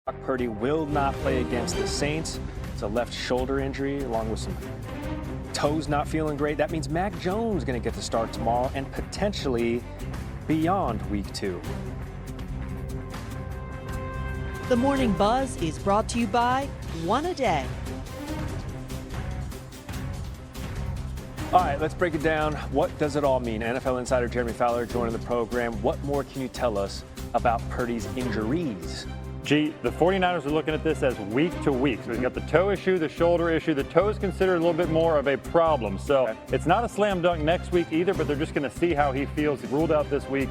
Brock Purdy will not play against the Saints. It's a left shoulder injury along with some toes not feeling great. That means Mac Jones is going to get to start tomorrow and potentially beyond week 2. The Morning Buzz is brought to you by One A Day. All right, let's break it down. What does it all mean? NFL insider Jeremy Fowler joining the program. What more can you tell us about Purdy's injuries? Gee, the 49ers are looking at this as week to week. So we've got the toe issue, the shoulder issue. The toe is considered a little bit more of a problem. So It's not a slam dunk next week either, but they're just going to see how he feels. He's ruled out this week.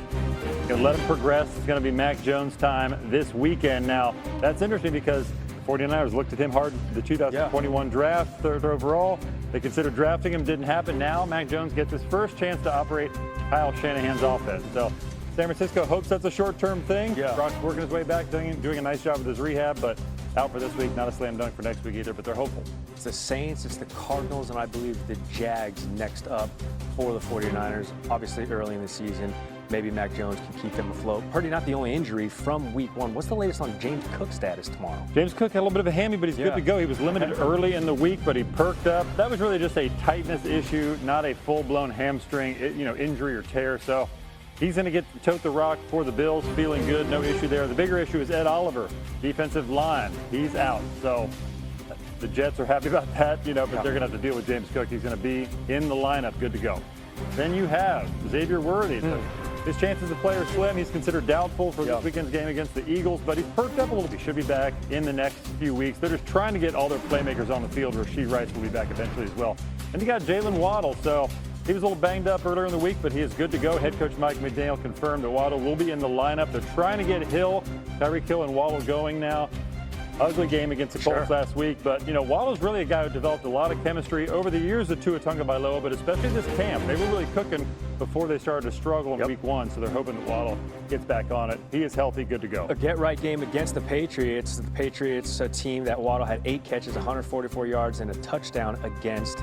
Going to let him progress. It's going to be Mac Jones time this weekend. Now, that's interesting because the 49ers looked at him hard in the 2021 draft, third overall. They considered drafting him, didn't happen. Now Mac Jones gets his first chance to operate Kyle Shanahan's offense. So San Francisco hopes that's a short-term thing. Brock's working his way back, doing a nice job with his rehab, but out for this week. Not a slam dunk for next week either, but they're hopeful. It's the Saints, it's the Cardinals, and I believe the Jags next up for the 49ers. Obviously early in the season, maybe Mac Jones can keep them afloat. Purdy not the only injury from week 1. What's the latest on James Cook's status tomorrow? James Cook had a little bit of a hammy, but he's good to go. He was limited early in the week, but he perked up. That was really just a tightness issue, not a full-blown hamstring injury or tear. So he's going to get to tote the rock for the Bills, feeling good, no issue there. The bigger issue is Ed Oliver, defensive line. He's out. So the Jets are happy about that, but they're going to have to deal with James Cook. He's going to be in the lineup, good to go. Then you have Xavier Worthy. His chances of play are slim. He's considered doubtful for this weekend's game against the Eagles, but he's perked up a little bit. He should be back in the next few weeks. They're just trying to get all their playmakers on the field. Rashee Rice will be back eventually as well. And you got Jalen Waddle. So he was a little banged up earlier in the week, but he is good to go. Head coach Mike McDaniel confirmed that Waddle will be in the lineup. They're trying to get Tyreek Hill and Waddle going now. Ugly game against the Colts last week, but Waddle's really a guy who developed a lot of chemistry over the years of Tua Tagovailoa, but especially this camp. They were really cooking before they started to struggle in week 1, so they're hoping that Waddle gets back on it. He is healthy, good to go. A get-right game against the Patriots. The Patriots, a team that Waddle had 8 catches, 144 yards, and a touchdown against.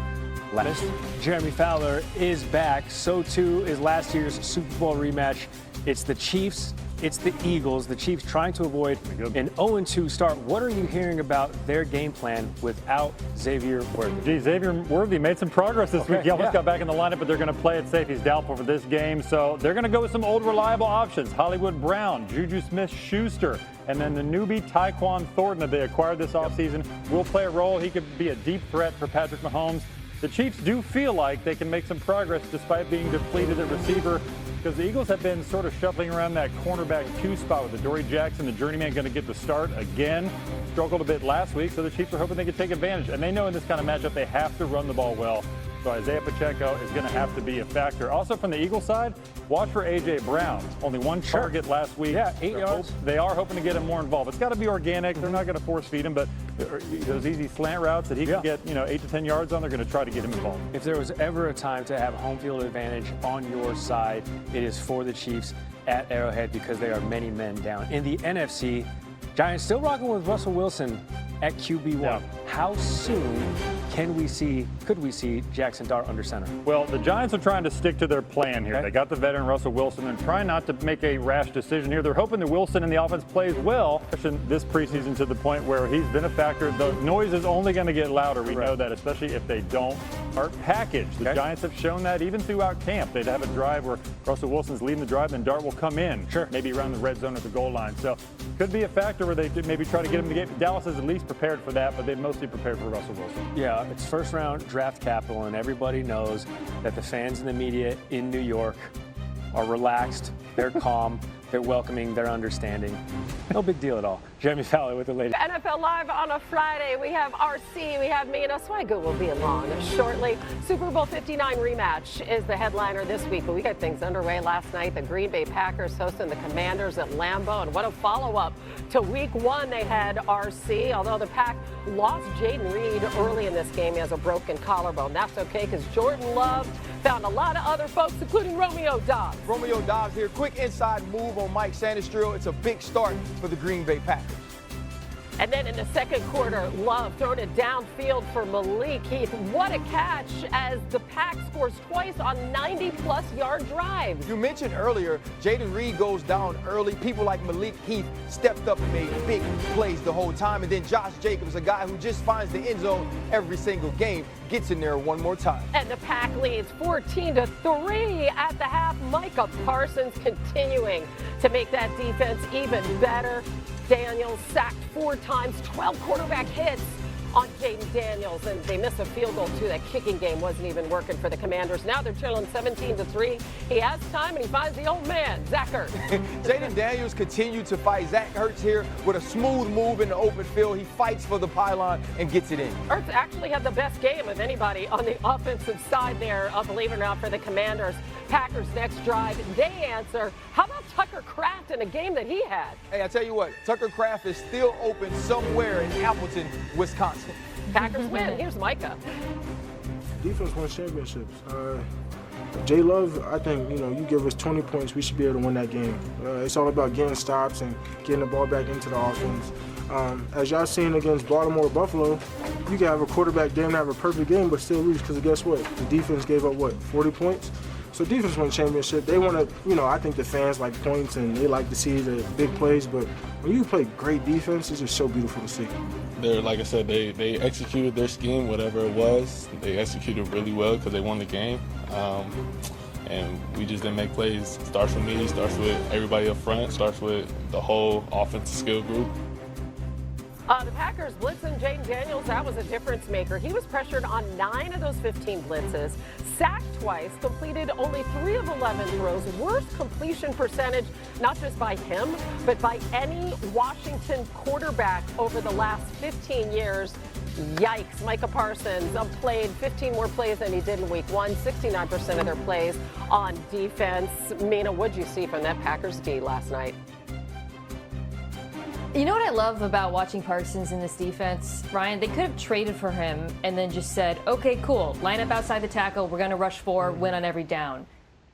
Jeremy Fowler is back. So too is last year's Super Bowl rematch. It's the Chiefs. It's the Eagles. The Chiefs trying to avoid an 0-2 start. What are you hearing about their game plan without Xavier Worthy? Xavier Worthy made some progress this week. He almost got back in the lineup, but they're going to play it safe. He's doubtful for this game. So they're going to go with some old reliable options. Hollywood Brown, Juju Smith-Schuster, and then the newbie Tyquan Thornton that they acquired this offseason will play a role. He could be a deep threat for Patrick Mahomes. The Chiefs do feel like they can make some progress despite being depleted at receiver, because the Eagles have been sort of shuffling around that cornerback 2 spot with Adoree Jackson, the journeyman, going to get the start again. Struggled a bit last week, so the Chiefs are hoping they can take advantage. And they know in this kind of matchup they have to run the ball well. So Isaiah Pacheco is going to have to be a factor. Also from the Eagles side, watch for A.J. Brown. Only 1 target last week. 8 yards. They are hoping to get him more involved. It's got to be organic. They're not going to force feed him, but those easy slant routes that he can get 8 to 10 yards on, they're going to try to get him involved. If there was ever a time to have home field advantage on your side, it is for the Chiefs at Arrowhead because there are many men down. In the NFC, Giants still rocking with Russell Wilson at QB1. How soon could we see Jackson Dart under center? Well, the Giants are trying to stick to their plan here. They got the veteran Russell Wilson and trying not to make a rash decision here. They're hoping that Wilson and the offense plays well this preseason to the point where he's been a factor. The noise is only going to get louder. We know that, especially if they don't are packaged. The Giants have shown that even throughout camp. They'd have a drive where Russell Wilson's leading the drive and Dart will come in, maybe around the red zone or the goal line. So could be a factor where they maybe try to get him to get. Dallas is at least prepared for that, but they've mostly prepared for Russell Wilson. Yeah, it's first-round draft capital, and everybody knows that the fans and the media in New York are relaxed, they're calm, they're welcoming, they're understanding. No big deal at all. Jeremy Fowler with the latest. NFL Live on a Friday. We have RC, we have me, and Oswego will be along shortly. Super Bowl 59 rematch is the headliner this week, but we got things underway last night. The Green Bay Packers hosting the Commanders at Lambeau, and what a follow-up to week 1 they had, RC. Although the Pack lost Jaden Reed early in this game, he has a broken collarbone. That's okay, because Jordan Love found a lot of other folks, including Romeo Doubs. Romeo Doubs here. Quick inside move on Mike Sanders-Drill. It's a big start for the Green Bay Packers. And then in the second quarter, Love throwing it downfield for Malik Heath. What a catch as the Pack scores twice on 90-plus yard drives. You mentioned earlier, Jaden Reed goes down early. People like Malik Heath stepped up and made big plays the whole time. And then Josh Jacobs, a guy who just finds the end zone every single game, gets in there one more time. And the Pack leads 14-3 at the half. Micah Parsons continuing to make that defense even better. Daniels sacked 4 times, 12 quarterback hits on Jaden Daniels, and they missed a field goal too. That kicking game wasn't even working for the Commanders. Now they're trailing 17-3. He has time, and he finds the old man, Zach Ertz. Jaden Daniels continued to fight Zach Ertz here with a smooth move in the open field. He fights for the pylon and gets it in. Ertz actually had the best game of anybody on the offensive side there, believe it or not, for the Commanders. Packers next drive, they answer. How about Tucker Kraft in a game that he had? Hey, I tell you what, Tucker Kraft is still open somewhere in Appleton, Wisconsin. Packers win. Here's Micah. Defense wins championships. J Love, I think, you give us 20 points, we should be able to win that game. It's all about getting stops and getting the ball back into the offense. As y'all seen against Baltimore, Buffalo, you can have a quarterback damn near have a perfect game, but still lose because guess what? The defense gave up, 40 points? So defense won championship. They want to, I think the fans like points and they like to see the big plays, but when you play great defense, it's just so beautiful to see. They're, like I said, they executed their scheme, whatever it was. They executed really well because they won the game. And we just didn't make plays. Starts with me, starts with everybody up front, starts with the whole offensive skill group. The Packers blitzing Jaden Daniels, that was a difference maker. He was pressured on 9 of those 15 blitzes, sacked twice, completed only 3 of 11 throws. Worst completion percentage, not just by him, but by any Washington quarterback over the last 15 years. Yikes. Micah Parsons played 15 more plays than he did in week 1, 69% of their plays on defense. Mina, what'd you see from that Packers D last night? You know what I love about watching Parsons in this defense, Ryan? They could have traded for him and then just said, okay, cool, line up outside the tackle, we're going to rush 4, win on every down.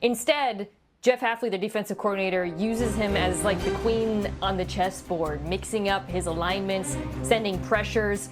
Instead, Jeff Hafley, their defensive coordinator, uses him as like the queen on the chessboard, mixing up his alignments, sending pressures,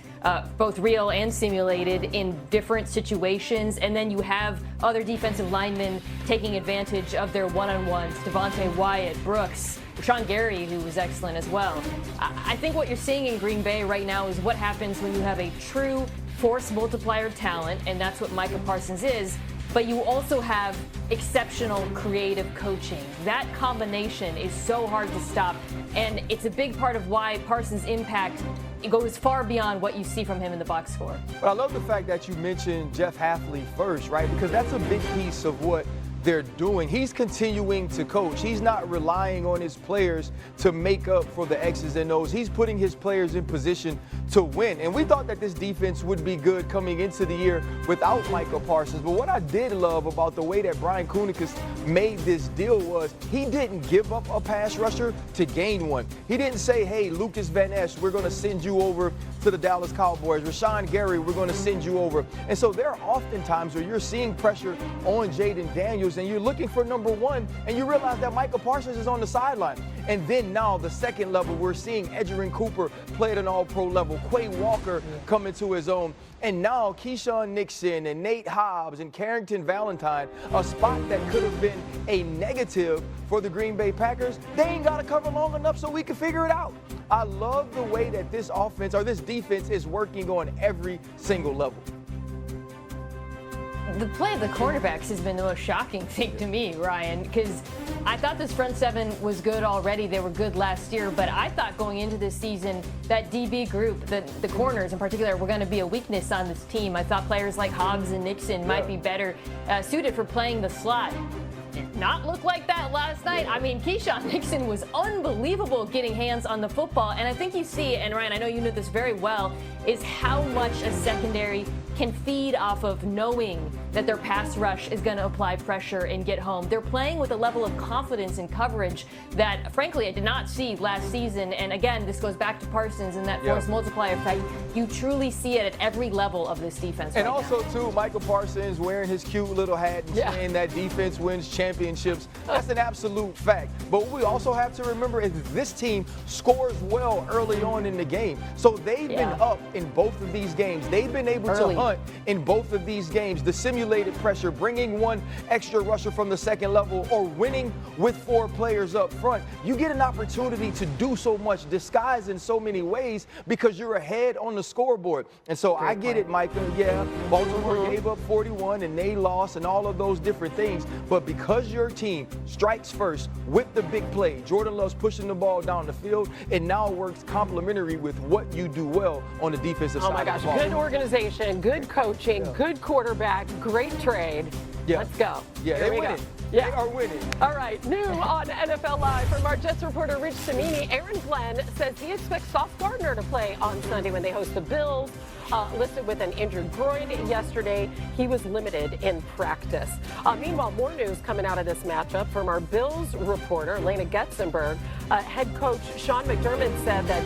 both real and simulated, in different situations. And then you have other defensive linemen taking advantage of their one-on-ones. Devontae Wyatt, Brooks, Rashawn Gary, who was excellent as well. I think what you're seeing in Green Bay right now is what happens when you have a true force multiplier talent, and that's what Micah Parsons is. But you also have exceptional creative coaching. That combination is so hard to stop, and it's a big part of why Parsons' impact goes far beyond what you see from him in the box score. But I love the fact that you mentioned Jeff Hafley first, right? Because that's a big piece of what they're doing. He's continuing to coach. He's not relying on his players to make up for the X's and O's. He's putting his players in position to win. And we thought that this defense would be good coming into the year without Micah Parsons. But what I did love about the way that Brian Kunikis made this deal was he didn't give up a pass rusher to gain one. He didn't say, hey, Lucas Van Ness, we're going to send you over to the Dallas Cowboys. Rashawn Gary, we're going to send you over. And so there are often times where you're seeing pressure on Jaden Daniels and you're looking for number 1 and you realize that Micah Parsons is on the sideline. And then now the second level, we're seeing Edgerrin Cooper play at an all-pro level, Quay Walker come into his own. And now Keyshawn Nixon and Nate Hobbs and Carrington Valentine, a spot that could have been a negative for the Green Bay Packers, they ain't got to cover long enough so we can figure it out. I love the way that this offense or this defense is working on every single level. The play of the cornerbacks has been the most shocking thing to me, Ryan, because I thought this front seven was good already. They were good last year, but I thought going into this season that DB group, the corners in particular, were going to be a weakness on this team. I thought players like Hobbs and Nixon might be better suited for playing the slot. Did not look like that last night. I mean, Keyshawn Nixon was unbelievable getting hands on the football. And I think you see, and Ryan, I know you know this very well, is how much a secondary can feed off of knowing that their pass rush is going to apply pressure and get home. They're playing with a level of confidence and coverage that, frankly, I did not see last season. And again, this goes back to Parsons and that force multiplier effect. You truly see it at every level of this defense. And right also, now. too, Michael Parsons wearing his cute little hat and saying that defense wins championships. That's an absolute fact. But what we also have to remember is this team scores well early on in the game. So they've been up in both of these games. They've been able to hunt in both of these games. The simulated pressure, bringing one extra rusher from the second level, or winning with 4 players up front, you get an opportunity to do so much, disguise in so many ways because you're ahead on the scoreboard. And so I get it, Micah. Yeah, Baltimore gave up 41 and they lost and all of those different things. But because your team strikes first with the big play, Jordan Love's pushing the ball down the field, it now works complementary with what you do well on the defensive side. Oh my gosh, good organization, good coaching, good quarterback, great trade. Yeah. Let's go. Yeah, Here they're we winning. go. Yeah. They are winning. All right, new on NFL Live from our Jets reporter Rich Samini. Aaron Glenn says he expects Sauce Gardner to play on Sunday when they host the Bills. Listed with an injured groin yesterday, he was limited in practice. Meanwhile, more news coming out of this matchup from our Bills reporter, Lena Getzenberg. Head coach Sean McDermott said that